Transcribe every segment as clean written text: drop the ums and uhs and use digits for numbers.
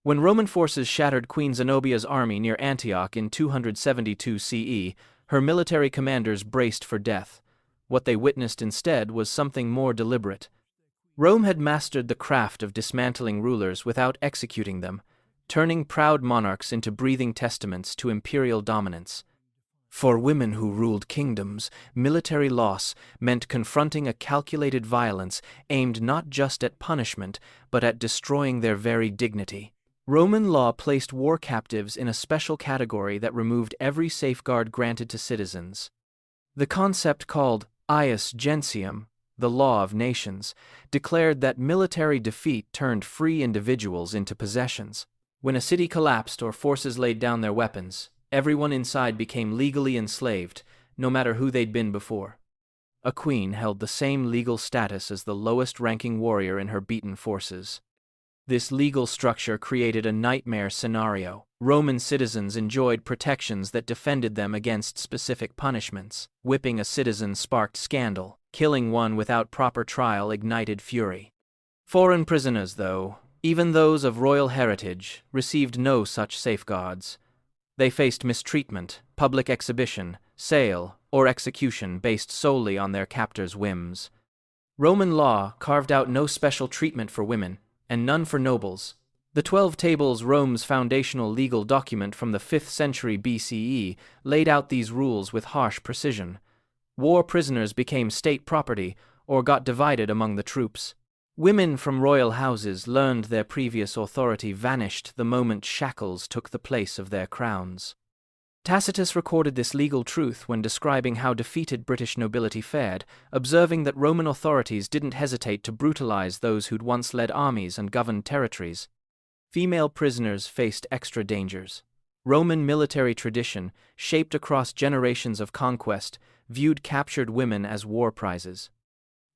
When Roman forces shattered Queen Zenobia's army near Antioch in 272 CE, her military commanders braced for death. What they witnessed instead was something more deliberate. Rome had mastered the craft of dismantling rulers without executing them, turning proud monarchs into breathing testaments to imperial dominance. For women who ruled kingdoms, military loss meant confronting a calculated violence aimed not just at punishment, but at destroying their very dignity. Roman law placed war captives in a special category that removed every safeguard granted to citizens. The concept called ius gentium, the law of nations, declared that military defeat turned free individuals into possessions. When a city collapsed or forces laid down their weapons, everyone inside became legally enslaved, no matter who they'd been before. A queen held the same legal status as the lowest-ranking warrior in her beaten forces. This legal structure created a nightmare scenario. Roman citizens enjoyed protections that defended them against specific punishments. Whipping a citizen sparked scandal. Killing one without proper trial ignited fury. Foreign prisoners, though, even those of royal heritage, received no such safeguards. They faced mistreatment, public exhibition, sale, or execution based solely on their captors' whims. Roman law carved out no special treatment for women, and none for nobles. The 12 Tables, Rome's foundational legal document from the 5th century BCE, laid out these rules with harsh precision. War prisoners became state property or got divided among the troops. Women from royal houses learned their previous authority vanished the moment shackles took the place of their crowns. Tacitus recorded this legal truth when describing how defeated British nobility fared, observing that Roman authorities didn't hesitate to brutalize those who'd once led armies and governed territories. Female prisoners faced extra dangers. Roman military tradition, shaped across generations of conquest, viewed captured women as war prizes.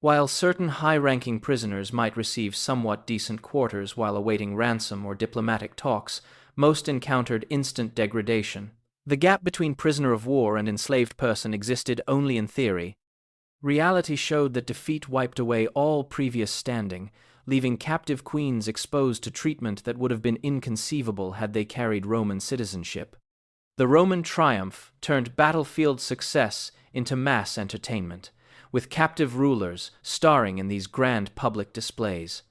While certain high-ranking prisoners might receive somewhat decent quarters while awaiting ransom or diplomatic talks, most encountered instant degradation. The gap between prisoner of war and enslaved person existed only in theory. Reality showed that defeat wiped away all previous standing, leaving captive queens exposed to treatment that would have been inconceivable had they carried Roman citizenship. The Roman triumph turned battlefield success into mass entertainment, with captive rulers starring in these grand public displays.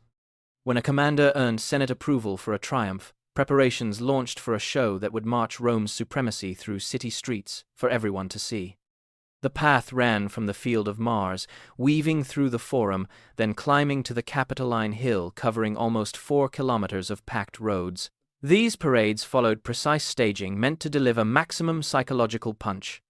When a commander earned Senate approval for a triumph, preparations launched for a show that would march Rome's supremacy through city streets for everyone to see. The path ran from the Field of Mars, weaving through the Forum, then climbing to the Capitoline Hill, covering almost 4 kilometers of packed roads. These parades followed precise staging meant to deliver maximum psychological punch.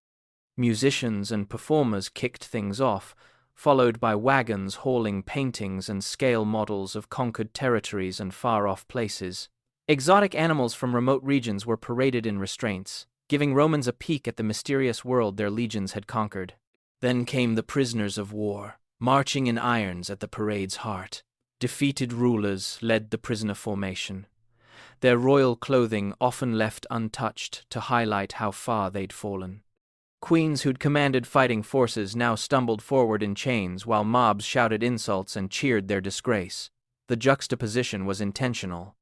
Musicians and performers kicked things off, followed by wagons hauling paintings and scale models of conquered territories and far-off places. Exotic animals from remote regions were paraded in restraints, giving Romans a peek at the mysterious world their legions had conquered. Then came the prisoners of war, marching in irons at the parade's heart. Defeated rulers led the prisoner formation, their royal clothing often left untouched to highlight how far they'd fallen. Queens who'd commanded fighting forces now stumbled forward in chains while mobs shouted insults and cheered their disgrace. The juxtaposition was intentional.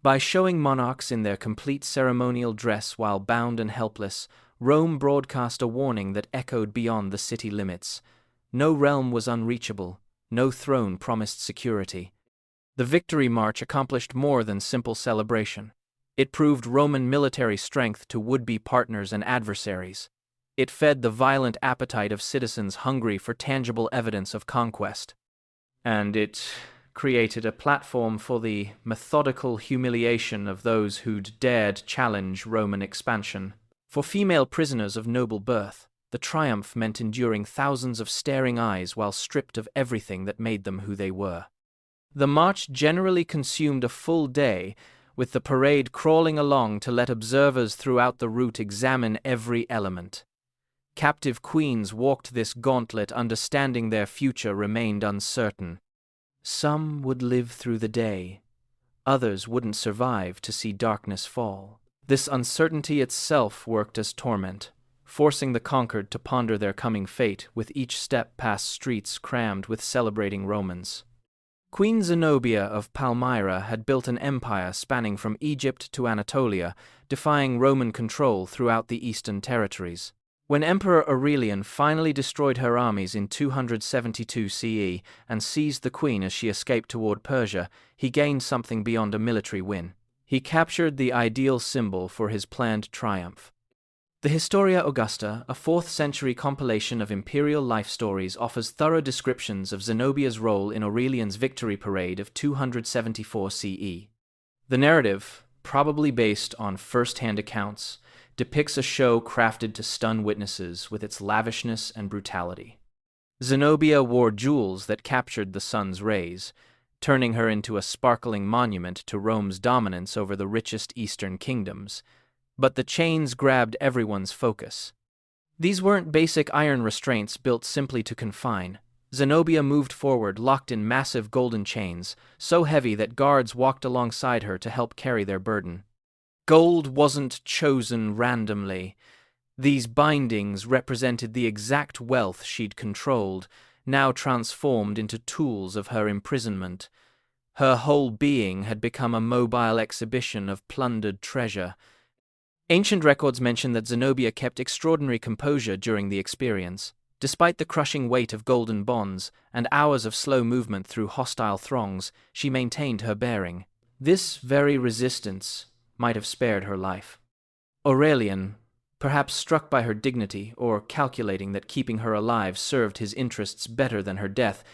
By showing monarchs in their complete ceremonial dress while bound and helpless, Rome broadcast a warning that echoed beyond the city limits. No realm was unreachable, no throne promised security. The victory march accomplished more than simple celebration. It proved Roman military strength to would-be partners and adversaries. It fed the violent appetite of citizens hungry for tangible evidence of conquest. And it created a platform for the methodical humiliation of those who'd dared challenge Roman expansion. For female prisoners of noble birth, the triumph meant enduring thousands of staring eyes while stripped of everything that made them who they were. The march generally consumed a full day, with the parade crawling along to let observers throughout the route examine every element. Captive queens walked this gauntlet understanding their future remained uncertain. Some would live through the day. Others wouldn't survive to see darkness fall. This uncertainty itself worked as torment, forcing the conquered to ponder their coming fate with each step past streets crammed with celebrating Romans. Queen Zenobia of Palmyra had built an empire spanning from Egypt to Anatolia, defying Roman control throughout the eastern territories. When Emperor Aurelian finally destroyed her armies in 272 CE and seized the queen as she escaped toward Persia, he gained something beyond a military win. He captured the ideal symbol for his planned triumph. The Historia Augusta, a 4th-century compilation of imperial life stories, offers thorough descriptions of Zenobia's role in Aurelian's victory parade of 274 CE. The narrative, probably based on first-hand accounts, depicts a show crafted to stun witnesses with its lavishness and brutality. Zenobia wore jewels that captured the sun's rays, turning her into a sparkling monument to Rome's dominance over the richest eastern kingdoms. But the chains grabbed everyone's focus. These weren't basic iron restraints built simply to confine. Zenobia moved forward, locked in massive golden chains, so heavy that guards walked alongside her to help carry their burden. Gold wasn't chosen randomly. These bindings represented the exact wealth she'd controlled, now transformed into tools of her imprisonment. Her whole being had become a mobile exhibition of plundered treasure. Ancient records mention that Zenobia kept extraordinary composure during the experience. Despite the crushing weight of golden bonds and hours of slow movement through hostile throngs, she maintained her bearing. This very resistance might have spared her life. Aurelian, perhaps struck by her dignity or calculating that keeping her alive served his interests better than her death,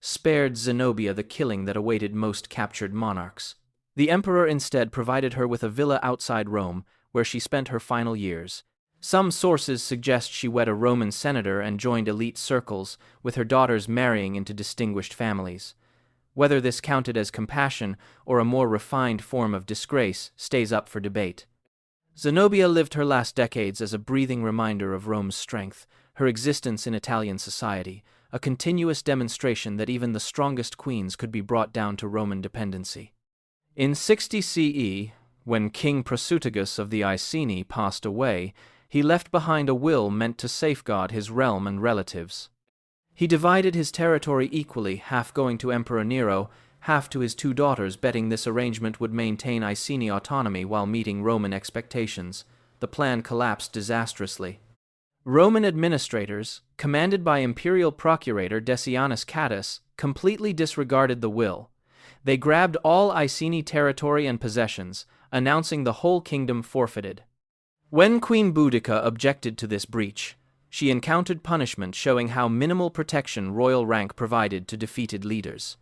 spared Zenobia the killing that awaited most captured monarchs. The emperor instead provided her with a villa outside Rome, where she spent her final years. Some sources suggest she wed a Roman senator and joined elite circles, with her daughters marrying into distinguished families. Whether this counted as compassion or a more refined form of disgrace stays up for debate. Zenobia lived her last decades as a breathing reminder of Rome's strength, her existence in Italian society, a continuous demonstration that even the strongest queens could be brought down to Roman dependency. In 60 CE, when King Prasutagus of the Iceni passed away, he left behind a will meant to safeguard his realm and relatives. He divided his territory equally, half going to Emperor Nero, half to his 2 daughters, betting this arrangement would maintain Iceni autonomy while meeting Roman expectations. The plan collapsed disastrously. Roman administrators, commanded by imperial procurator Decianus Cattus, completely disregarded the will. They grabbed all Iceni territory and possessions, announcing the whole kingdom forfeited. When Queen Boudica objected to this breach, she encountered punishment showing how minimal protection royal rank provided to defeated leaders.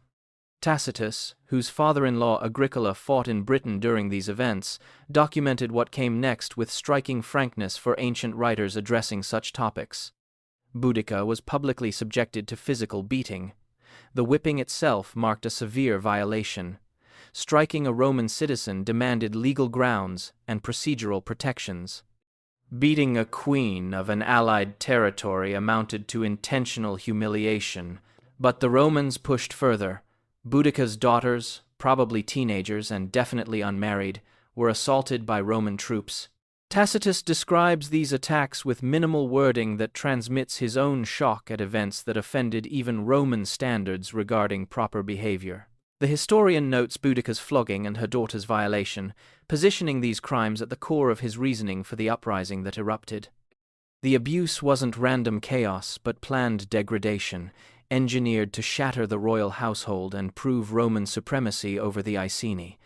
Tacitus, whose father-in-law Agricola fought in Britain during these events, documented what came next with striking frankness for ancient writers addressing such topics. Boudica was publicly subjected to physical beating. The whipping itself marked a severe violation. Striking a Roman citizen demanded legal grounds and procedural protections. Beating a queen of an allied territory amounted to intentional humiliation, but the Romans pushed further. Boudica's daughters, probably teenagers and definitely unmarried, were assaulted by Roman troops. Tacitus describes these attacks with minimal wording that transmits his own shock at events that offended even Roman standards regarding proper behavior. The historian notes Boudica's flogging and her daughter's violation, positioning these crimes at the core of his reasoning for the uprising that erupted. The abuse wasn't random chaos, but planned degradation, engineered to shatter the royal household and prove Roman supremacy over the Iceni.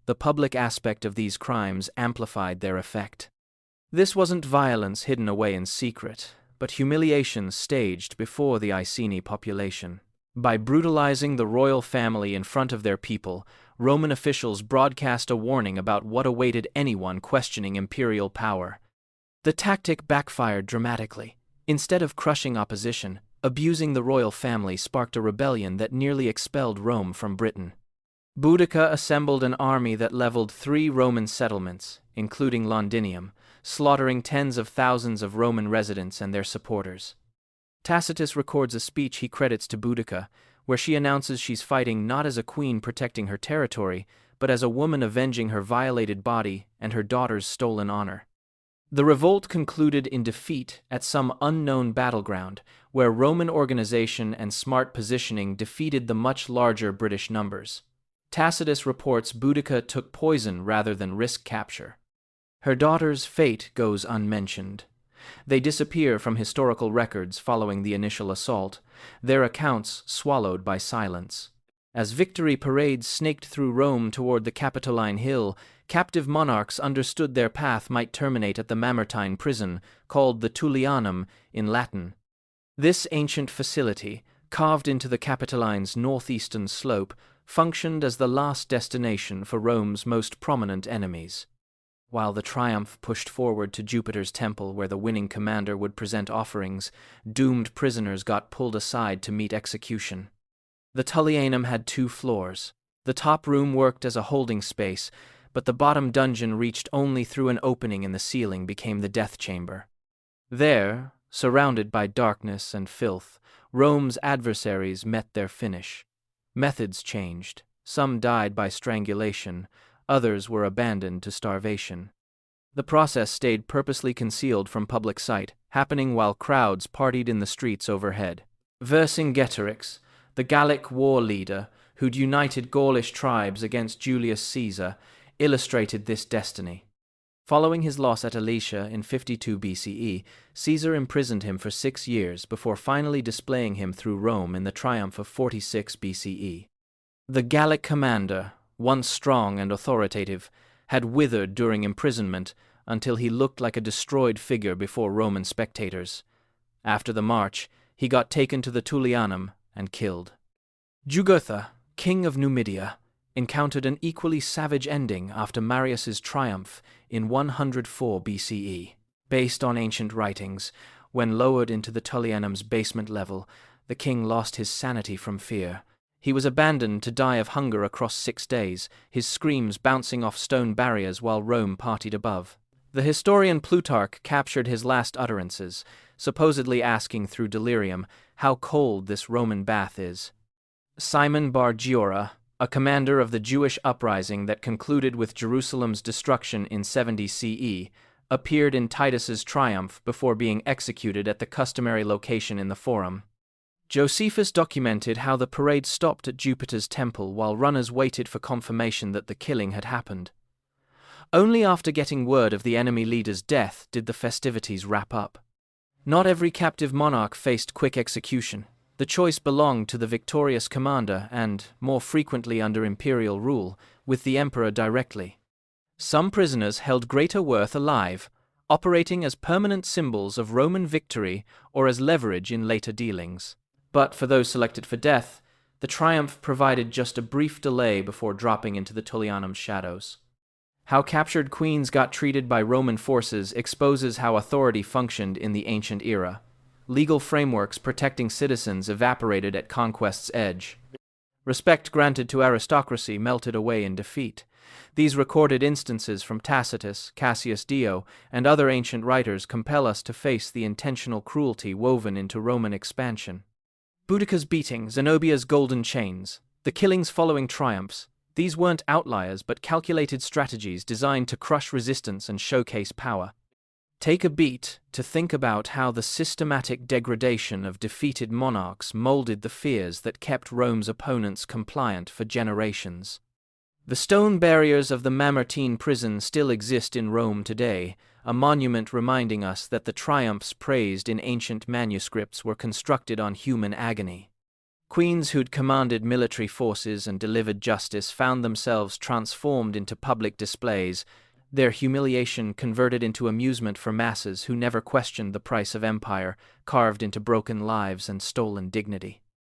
The public aspect of these crimes amplified their effect. This wasn't violence hidden away in secret, but humiliation staged before the Iceni population. By brutalizing the royal family in front of their people, Roman officials broadcast a warning about what awaited anyone questioning imperial power. The tactic backfired dramatically. Instead of crushing opposition, abusing the royal family sparked a rebellion that nearly expelled Rome from Britain. Boudica assembled an army that leveled 3 Roman settlements, including Londinium, slaughtering tens of thousands of Roman residents and their supporters. Tacitus records a speech he credits to Boudica, where she announces she's fighting not as a queen protecting her territory, but as a woman avenging her violated body and her daughter's stolen honor. The revolt concluded in defeat at some unknown battleground, where Roman organization and smart positioning defeated the much larger British numbers. Tacitus reports Boudica took poison rather than risk capture. Her daughter's fate goes unmentioned. They disappear from historical records following the initial assault, their accounts swallowed by silence. As victory parades snaked through Rome toward the Capitoline Hill, captive monarchs understood their path might terminate at the Mamertine prison, called the Tullianum in Latin. This ancient facility, carved into the Capitoline's northeastern slope, functioned as the last destination for Rome's most prominent enemies. While the triumph pushed forward to Jupiter's temple where the winning commander would present offerings, doomed prisoners got pulled aside to meet execution. The Tullianum had 2 floors. The top room worked as a holding space, but the bottom dungeon reached only through an opening in the ceiling became the death chamber. There, surrounded by darkness and filth, Rome's adversaries met their finish. Methods changed. Some died by strangulation, others were abandoned to starvation. The process stayed purposely concealed from public sight, happening while crowds partied in the streets overhead. Vercingetorix, the Gallic war leader who'd united Gaulish tribes against Julius Caesar, illustrated this destiny. Following his loss at Alesia in 52 BCE, Caesar imprisoned him for 6 years before finally displaying him through Rome in the triumph of 46 BCE. The Gallic commander, once strong and authoritative, had withered during imprisonment until he looked like a destroyed figure before Roman spectators. After the march, he got taken to the Tullianum and killed. Jugurtha, king of Numidia, encountered an equally savage ending after Marius's triumph in 104 BCE. Based on ancient writings, when lowered into the Tullianum's basement level, the king lost his sanity from fear. He was abandoned to die of hunger across 6 days, his screams bouncing off stone barriers while Rome partied above. The historian Plutarch captured his last utterances, supposedly asking through delirium how cold this Roman bath is. Simon bar Giora, a commander of the Jewish uprising that concluded with Jerusalem's destruction in 70 CE, appeared in Titus's triumph before being executed at the customary location in the Forum. Josephus documented how the parade stopped at Jupiter's temple while runners waited for confirmation that the killing had happened. Only after getting word of the enemy leader's death did the festivities wrap up. Not every captive monarch faced quick execution. The choice belonged to the victorious commander and, more frequently under imperial rule, with the emperor directly. Some prisoners held greater worth alive, operating as permanent symbols of Roman victory or as leverage in later dealings. But for those selected for death, the triumph provided just a brief delay before dropping into the Tullianum's shadows. How captured queens got treated by Roman forces exposes how authority functioned in the ancient era. Legal frameworks protecting citizens evaporated at conquest's edge. Respect granted to aristocracy melted away in defeat. These recorded instances from Tacitus, Cassius Dio, and other ancient writers compel us to face the intentional cruelty woven into Roman expansion. Boudica's beating, Zenobia's golden chains, the killings following triumphs, these weren't outliers but calculated strategies designed to crush resistance and showcase power. Take a beat to think about how the systematic degradation of defeated monarchs molded the fears that kept Rome's opponents compliant for generations. The stone barriers of the Mamertine prison still exist in Rome today, a monument reminding us that the triumphs praised in ancient manuscripts were constructed on human agony. Queens who'd commanded military forces and delivered justice found themselves transformed into public displays, their humiliation converted into amusement for masses who never questioned the price of empire, carved into broken lives and stolen dignity.